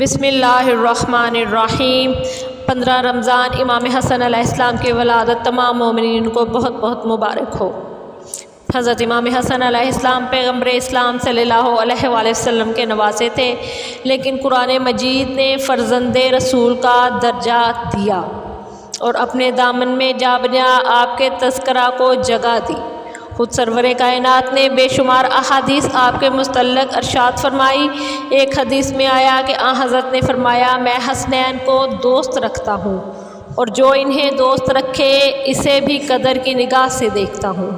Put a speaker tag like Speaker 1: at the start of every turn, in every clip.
Speaker 1: بسم اللہ الرحمن الرحیم۔ 15 رمضان امام حسن علیہ السلام کی ولادت تمام مومنین کو بہت بہت مبارک ہو۔ حضرت امام حسن علیہ السلام پیغمبر اسلام صلی اللہ علیہ وآلہ وسلم کے نواسے تھے، لیکن قرآن مجید نے فرزند رسول کا درجہ دیا اور اپنے دامن میں جا بجا آپ کے تذکرہ کو جگہ دی۔ خود سرور کائنات نے بے شمار احادیث آپ کے متعلق ارشاد فرمائی۔ ایک حدیث میں آیا کہ حضرت نے فرمایا، میں حسنین کو دوست رکھتا ہوں اور جو انہیں دوست رکھے اسے بھی قدر کی نگاہ سے دیکھتا ہوں۔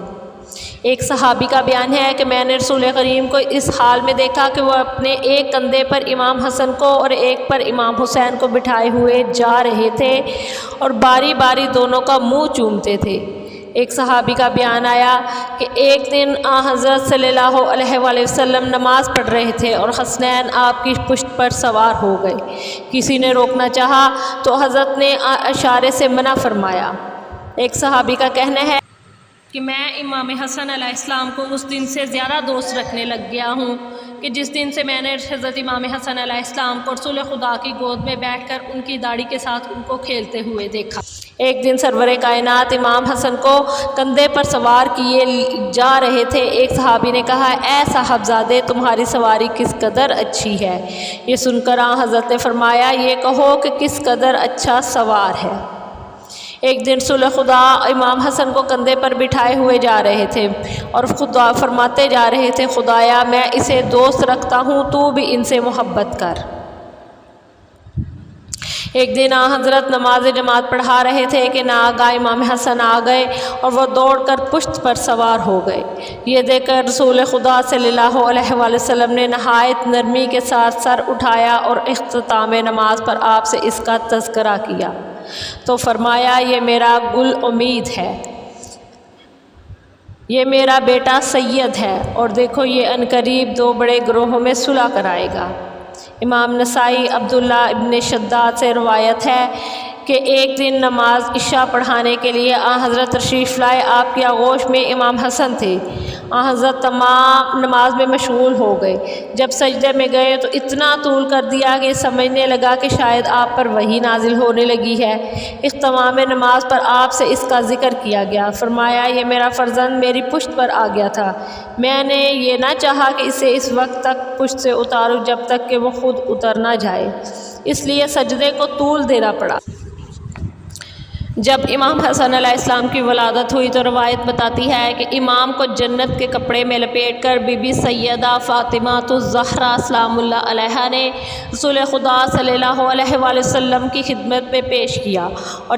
Speaker 1: ایک صحابی کا بیان ہے کہ میں نے رسول کریم کو اس حال میں دیکھا کہ وہ اپنے ایک کندھے پر امام حسن کو اور ایک پر امام حسین کو بٹھائے ہوئے جا رہے تھے اور باری باری دونوں کا منہ چومتے تھے۔ ایک صحابی کا بیان آیا کہ ایک دن حضرت صلی اللہ علیہ وآلہ وسلم نماز پڑھ رہے تھے اور حسنین آپ کی پشت پر سوار ہو گئے۔ کسی نے روکنا چاہا تو حضرت نے اشارے سے منع فرمایا۔ ایک صحابی کا کہنا ہے کہ میں امام حسن علیہ السلام کو اس دن سے زیادہ دوست رکھنے لگ گیا ہوں کہ جس دن سے میں نے حضرت امام حسن علیہ السلام کو رسول خدا کی گود میں بیٹھ کر ان کی داڑھی کے ساتھ ان کو کھیلتے ہوئے دیکھا۔ ایک دن سرور کائنات امام حسن کو کندھے پر سوار کیے جا رہے تھے۔ ایک صحابی نے کہا، اے صاحبزادے تمہاری سواری کس قدر اچھی ہے۔ یہ سن کر حضرت نے فرمایا، یہ کہو کہ کس قدر اچھا سوار ہے۔ ایک دن رسول خدا امام حسن کو کندھے پر بٹھائے ہوئے جا رہے تھے اور خدا فرماتے جا رہے تھے، خدایا میں اسے دوست رکھتا ہوں، تو بھی ان سے محبت کر۔ ایک دن حضرت نماز جماعت پڑھا رہے تھے کہ ناگہاں امام حسن آ گئے اور وہ دوڑ کر پشت پر سوار ہو گئے۔ یہ دیکھ کر رسول خدا صلی اللہ علیہ وآلہ وسلم نے نہایت نرمی کے ساتھ سر اٹھایا اور اختتام نماز پر آپ سے اس کا تذکرہ کیا تو فرمایا، یہ میرا گل امید ہے، یہ میرا بیٹا سید ہے، اور دیکھو یہ عنقریب 2 بڑے گروہوں میں صلح کرائے گا۔ امام نسائی عبداللہ ابن شداد سے روایت ہے کہ ایک دن نماز عشاء پڑھانے کے لیے حضرت تشریف لائے۔ آپ کی آغوش میں امام حسن تھے۔ حضرت تمام نماز میں مشغول ہو گئے۔ جب سجدے میں گئے تو اتنا طول کر دیا کہ سمجھنے لگا کہ شاید آپ پر وحی نازل ہونے لگی ہے۔ اختتام نماز پر آپ سے اس کا ذکر کیا گیا۔ فرمایا، یہ میرا فرزند میری پشت پر آ گیا تھا، میں نے یہ نہ چاہا کہ اسے اس وقت تک پشت سے اتاروں جب تک کہ وہ خود اتر نہ جائے، اس لیے سجدے کو طول دینا پڑا۔ جب امام حسن علیہ السلام کی ولادت ہوئی تو روایت بتاتی ہے کہ امام کو جنت کے کپڑے میں لپیٹ کر بی بی سیدہ فاطمہ الزہرا سلام اللہ علیہا نے رسول خدا صلی اللہ علیہ وآلہ وسلم کی خدمت میں پیش کیا، اور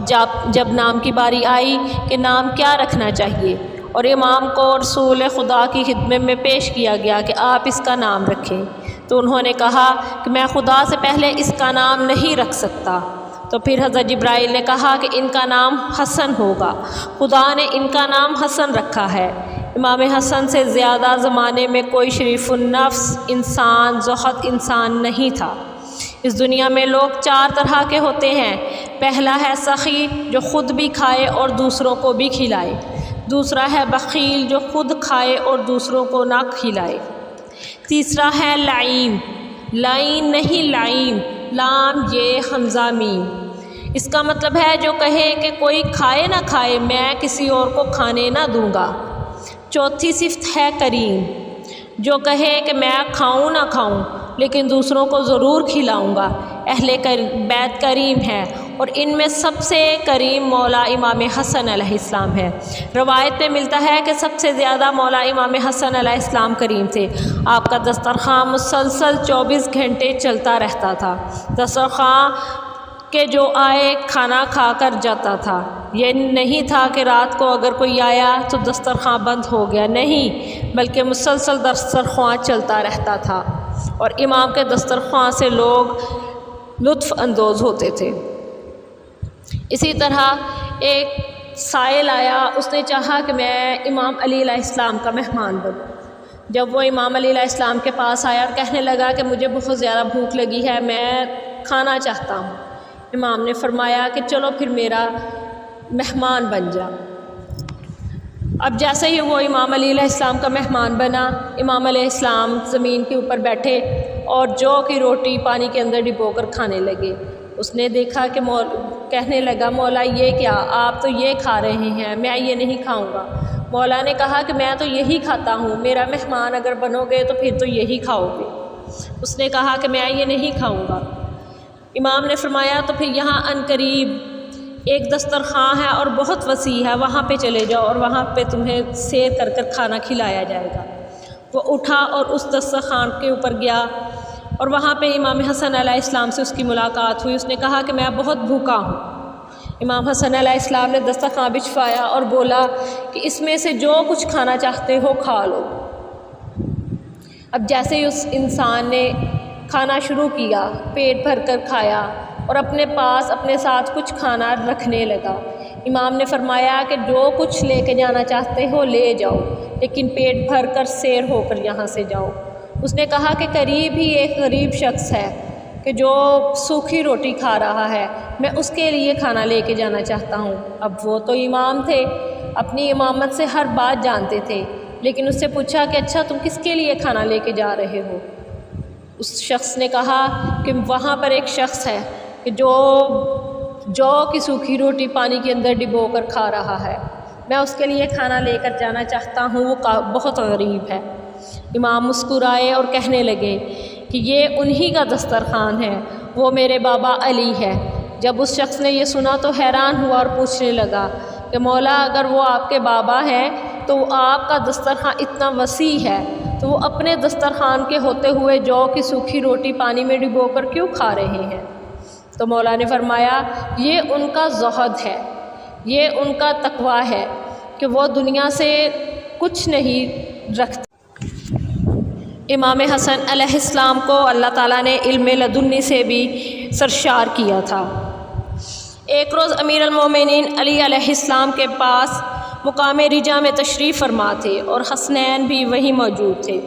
Speaker 1: جب نام کی باری آئی کہ نام کیا رکھنا چاہیے اور امام کو رسول خدا کی خدمت میں پیش کیا گیا کہ آپ اس کا نام رکھیں، تو انہوں نے کہا کہ میں خدا سے پہلے اس کا نام نہیں رکھ سکتا۔ تو پھر حضرت جبرائیل نے کہا کہ ان کا نام حسن ہوگا، خدا نے ان کا نام حسن رکھا ہے۔ امام حسن سے زیادہ زمانے میں کوئی شریف النفس انسان، زہد انسان نہیں تھا۔ اس دنیا میں لوگ 4 طرح کے ہوتے ہیں۔ پہلا ہے سخی، جو خود بھی کھائے اور دوسروں کو بھی کھلائے۔ دوسرا ہے بخیل، جو خود کھائے اور دوسروں کو نہ کھلائے۔ تیسرا ہے لعیم، لعین نہیں لعیم، لام یہ حمزہ میم، اس کا مطلب ہے جو کہے کہ کوئی کھائے نہ کھائے میں کسی اور کو کھانے نہ دوں گا۔ چوتھی صفت ہے کریم، جو کہے کہ میں کھاؤں نہ کھاؤں لیکن دوسروں کو ضرور کھلاؤں گا۔ اہل بیت کریم ہے، اور ان میں سب سے کریم مولا امام حسن علیہ السلام ہے۔ روایت میں ملتا ہے کہ سب سے زیادہ مولا امام حسن علیہ السلام کریم تھے۔ آپ کا دسترخوان مسلسل 24 گھنٹے چلتا رہتا تھا۔ دسترخوان کہ جو آئے کھانا کھا کر جاتا تھا، یہ نہیں تھا کہ رات کو اگر کوئی آیا تو دسترخوان بند ہو گیا، نہیں، بلکہ مسلسل دسترخوان چلتا رہتا تھا، اور امام کے دسترخوان سے لوگ لطف اندوز ہوتے تھے۔ اسی طرح ایک سائل آیا، اس نے چاہا کہ میں امام علی علیہ السلام کا مہمان بنوں۔ جب وہ امام علی علیہ السلام کے پاس آیا اور کہنے لگا کہ مجھے بہت زیادہ بھوک لگی ہے، میں کھانا چاہتا ہوں، امام نے فرمایا کہ چلو پھر میرا مہمان بن جا۔ اب جیسے ہی وہ امام علی علیہ السلام کا مہمان بنا، امام علیہ السلام زمین کے اوپر بیٹھے اور جو کی روٹی پانی کے اندر ڈبو کر کھانے لگے۔ اس نے دیکھا کہ کہنے لگا مولا یہ کیا، آپ تو یہ کھا رہے ہیں، میں یہ نہیں کھاؤں گا۔ مولا نے کہا کہ میں تو یہی کھاتا ہوں، میرا مہمان اگر بنو گے تو پھر تو یہی کھاؤ گے۔ اس نے کہا کہ میں یہ نہیں کھاؤں گا۔ امام نے فرمایا تو پھر یہاں عنقریب ایک دسترخوان ہے اور بہت وسیع ہے، وہاں پہ چلے جاؤ اور وہاں پہ تمہیں سیر کر کر کھانا کھلایا جائے گا۔ وہ اٹھا اور اس دسترخوان کے اوپر گیا اور وہاں پہ امام حسن علیہ السلام سے اس کی ملاقات ہوئی۔ اس نے کہا کہ میں بہت بھوکا ہوں۔ امام حسن علیہ السلام نے دسترخوان بچھوایا اور بولا کہ اس میں سے جو کچھ کھانا چاہتے ہو کھا لو۔ اب جیسے ہی اس انسان نے کھانا شروع کیا، پیٹ بھر کر کھایا اور اپنے پاس اپنے ساتھ کچھ کھانا رکھنے لگا۔ امام نے فرمایا کہ جو کچھ لے کے جانا چاہتے ہو لے جاؤ، لیکن پیٹ بھر کر سیر ہو کر یہاں سے جاؤ۔ اس نے کہا کہ قریب ہی ایک غریب شخص ہے کہ جو سوکھی روٹی کھا رہا ہے، میں اس کے لیے کھانا لے کے جانا چاہتا ہوں۔ اب وہ تو امام تھے، اپنی امامت سے ہر بات جانتے تھے، لیکن اس سے پوچھا کہ اچھا تم کس کے لیے کھانا لے کے جا رہے ہو؟ اس شخص نے کہا کہ وہاں پر ایک شخص ہے کہ جو کی سوکھی روٹی پانی کے اندر ڈبو کر کھا رہا ہے، میں اس کے لیے کھانا لے کر جانا چاہتا ہوں، وہ بہت غریب ہے۔ امام مسکرائے اور کہنے لگے کہ یہ انہی کا دسترخوان ہے، وہ میرے بابا علی ہے۔ جب اس شخص نے یہ سنا تو حیران ہوا اور پوچھنے لگا کہ مولا اگر وہ آپ کے بابا ہیں تو آپ کا دسترخوان اتنا وسیع ہے تو وہ اپنے دسترخوان کے ہوتے ہوئے جو کی سوکھی روٹی پانی میں ڈبو کر کیوں کھا رہے ہیں؟ تو مولا نے فرمایا یہ ان کا زہد ہے، یہ ان کا تقویٰ ہے کہ وہ دنیا سے کچھ نہیں رکھتے۔ امام حسن علیہ السلام کو اللہ تعالیٰ نے علم لدنی سے بھی سرشار کیا تھا۔ ایک روز امیر المومنین علی علیہ السلام کے پاس مقام رجا میں تشریف فرما تھے اور حسنین بھی وہیں موجود تھے۔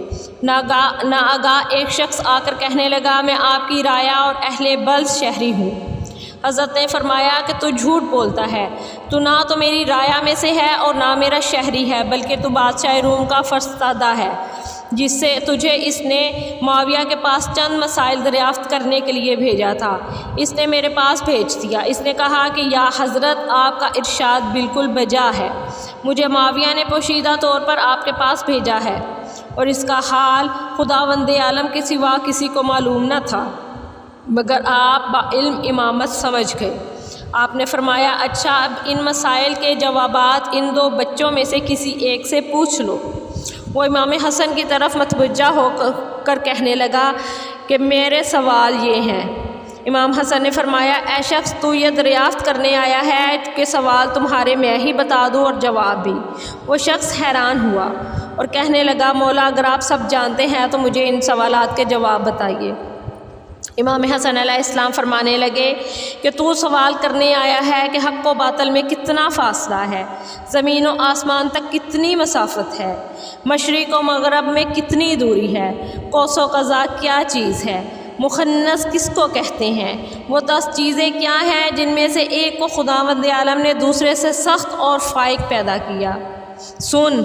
Speaker 1: ناآگاہ ایک شخص آ کر کہنے لگا میں آپ کی رایا اور اہل بلخ شہری ہوں۔ حضرت نے فرمایا کہ تو جھوٹ بولتا ہے، تو نہ تو میری رایا میں سے ہے اور نہ میرا شہری ہے، بلکہ تو بادشاہ روم کا فرستادہ ہے جس سے تجھے اس نے معاویہ کے پاس چند مسائل دریافت کرنے کے لیے بھیجا تھا، اس نے میرے پاس بھیج دیا۔ اس نے کہا کہ یا حضرت آپ کا ارشاد بالکل بجا ہے، مجھے معاویہ نے پوشیدہ طور پر آپ کے پاس بھیجا ہے اور اس کا حال خداوند عالم کے سوا کسی کو معلوم نہ تھا مگر آپ با علم امامت سمجھ گئے۔ آپ نے فرمایا اچھا اب ان مسائل کے جوابات ان دو بچوں میں سے کسی ایک سے پوچھ لو۔ وہ امام حسن کی طرف متوجہ ہو کر کہنے لگا کہ میرے سوال یہ ہیں۔ امام حسن نے فرمایا اے شخص تو یہ دریافت کرنے آیا ہے کہ سوال تمہارے میں ہی بتا دوں اور جواب بھی۔ وہ شخص حیران ہوا اور کہنے لگا مولا اگر آپ سب جانتے ہیں تو مجھے ان سوالات کے جواب بتائیے۔ امام حسن علیہ السلام فرمانے لگے کہ تو سوال کرنے آیا ہے کہ حق و باطل میں کتنا فاصلہ ہے، زمین و آسمان تک کتنی مسافت ہے، مشرق و مغرب میں کتنی دوری ہے، قوس و قزح کیا چیز ہے، مخنث کس کو کہتے ہیں، وہ 10 چیزیں کیا ہیں جن میں سے ایک کو خداوند عالم نے دوسرے سے سخت اور فائق پیدا کیا۔ سن،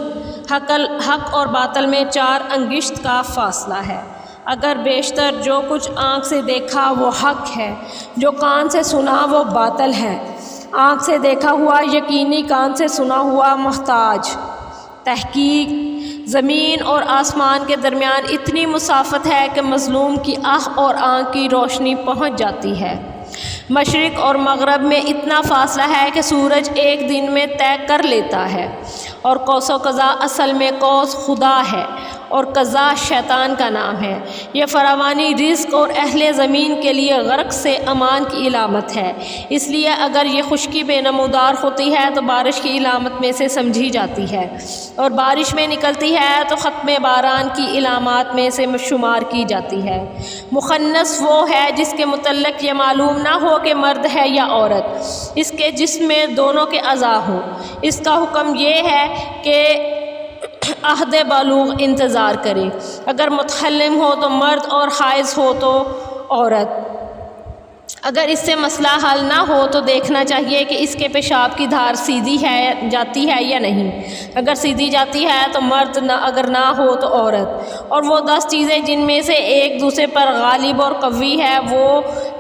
Speaker 1: حق اور باطل میں 4 انگشت کا فاصلہ ہے، اگر بیشتر جو کچھ آنکھ سے دیکھا وہ حق ہے، جو کان سے سنا وہ باطل ہے، آنکھ سے دیکھا ہوا یقینی، کان سے سنا ہوا محتاج۔ تحقیق زمین اور آسمان کے درمیان اتنی مسافت ہے کہ مظلوم کی آہ اور آنکھ کی روشنی پہنچ جاتی ہے۔ مشرق اور مغرب میں اتنا فاصلہ ہے کہ سورج ایک دن میں طے کر لیتا ہے، اور قوس و قزح اصل میں قوس خدا ہے اور قزح شیطان کا نام ہے۔ یہ فراوانی رزق اور اہل زمین کے لیے غرق سے امان کی علامت ہے، اس لیے اگر یہ خشکی بے نمودار ہوتی ہے تو بارش کی علامت میں سے سمجھی جاتی ہے، اور بارش میں نکلتی ہے تو ختم باران کی علامات میں سے شمار کی جاتی ہے۔ مخنث وہ ہے جس کے متعلق یہ معلوم نہ ہو کہ مرد ہے یا عورت، اس کے جسم میں دونوں کے اعضاء ہوں۔ اس کا حکم یہ ہے کہ عہد بالغ انتظار کرے، اگر متحلم ہو تو مرد اور حائض ہو تو عورت۔ اگر اس سے مسئلہ حل نہ ہو تو دیکھنا چاہیے کہ اس کے پیشاب کی دھار سیدھی ہے جاتی ہے یا نہیں۔ اگر سیدھی جاتی ہے تو مرد، اگر نہ ہو تو عورت۔ اور وہ 10 چیزیں جن میں سے ایک دوسرے پر غالب اور قوی ہے وہ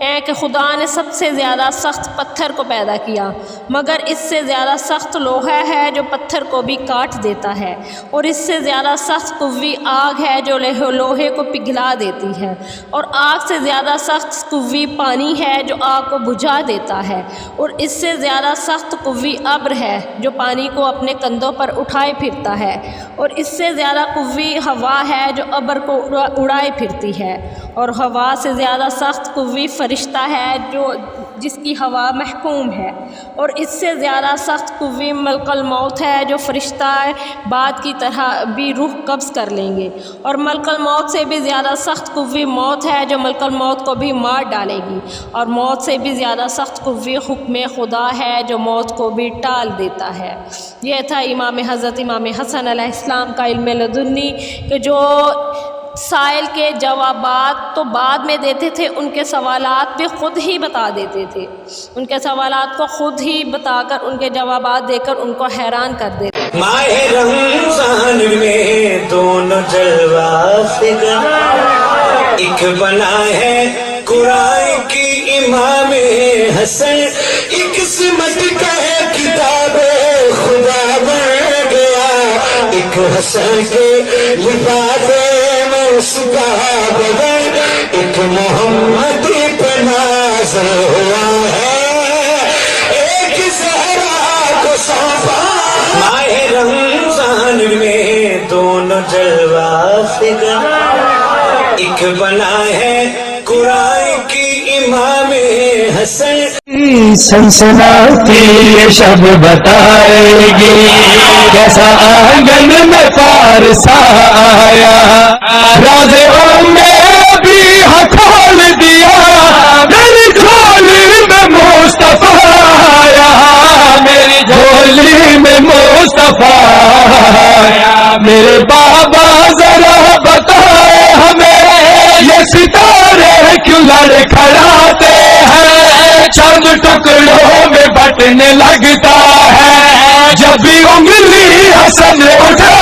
Speaker 1: ہیں کہ خدا نے سب سے زیادہ سخت پتھر کو پیدا کیا، مگر اس سے زیادہ سخت لوہا ہے جو پتھر کو بھی کاٹ دیتا ہے، اور اس سے زیادہ سخت قوی آگ ہے جو لوہے کو پگھلا دیتی ہے، اور آگ سے زیادہ سخت قوی پانی ہے جو آگ کو بجھا دیتا ہے، اور اس سے زیادہ سخت قوی ابر ہے جو پانی کو اپنے کندھوں پر اٹھائے پھرتا ہے، اور اس سے زیادہ قوی ہوا ہے جو ابر کو اڑائے پھرتی ہے، اور ہوا سے زیادہ سخت قوی فرشتہ ہے جس کی ہوا محکوم ہے، اور اس سے زیادہ سخت قوی ملک الموت ہے جو فرشتہ بعد کی طرح بھی روح قبض کر لیں گے، اور ملک الموت سے بھی زیادہ سخت قوی موت ہے جو ملک الموت کو بھی مار ڈالے گی، اور موت سے بھی زیادہ سخت قوی حکم خدا ہے جو موت کو بھی ٹال دیتا ہے۔ یہ تھا حضرت امام حسن علیہ السلام کا علم لدنی کہ جو سائل کے جوابات تو بعد میں دیتے تھے، ان کے سوالات بھی خود ہی بتا دیتے تھے، ان کے سوالات کو خود ہی بتا کر ان کے جوابات دے کر ان کو حیران کر دیتے۔
Speaker 2: ماہ رمضان میں دونوں جلوہ فگن ایک بنا ہے قرآن کی امام حسن، ایک سمت کا ہے کتاب خدا بن گیا، ایک حسن کے لباس سکا بدن، ایک محمد پہ نازل ہوا ہے، ایک زہرا کو سونپا۔ ماہ رمضان میں دونوں جلوہ فگن ایک بنا ہے قرآن کی امام حسن،
Speaker 3: سنسناتی یہ شب بتائے گی کیسا آنگن میں پارسا آیا، راز میں بھی کھول دیا، میری جھولی میں مصطفیٰ آیا، میری جھولی میں مصطفیٰ آیا، میرے بابا ذرا بتائے ہمیں یہ ستارے کیوں لڑکھڑاتے ہیں، چند ٹکڑوں میں بٹنے لگتا ہے، جب بھی انگلی حسن اٹھا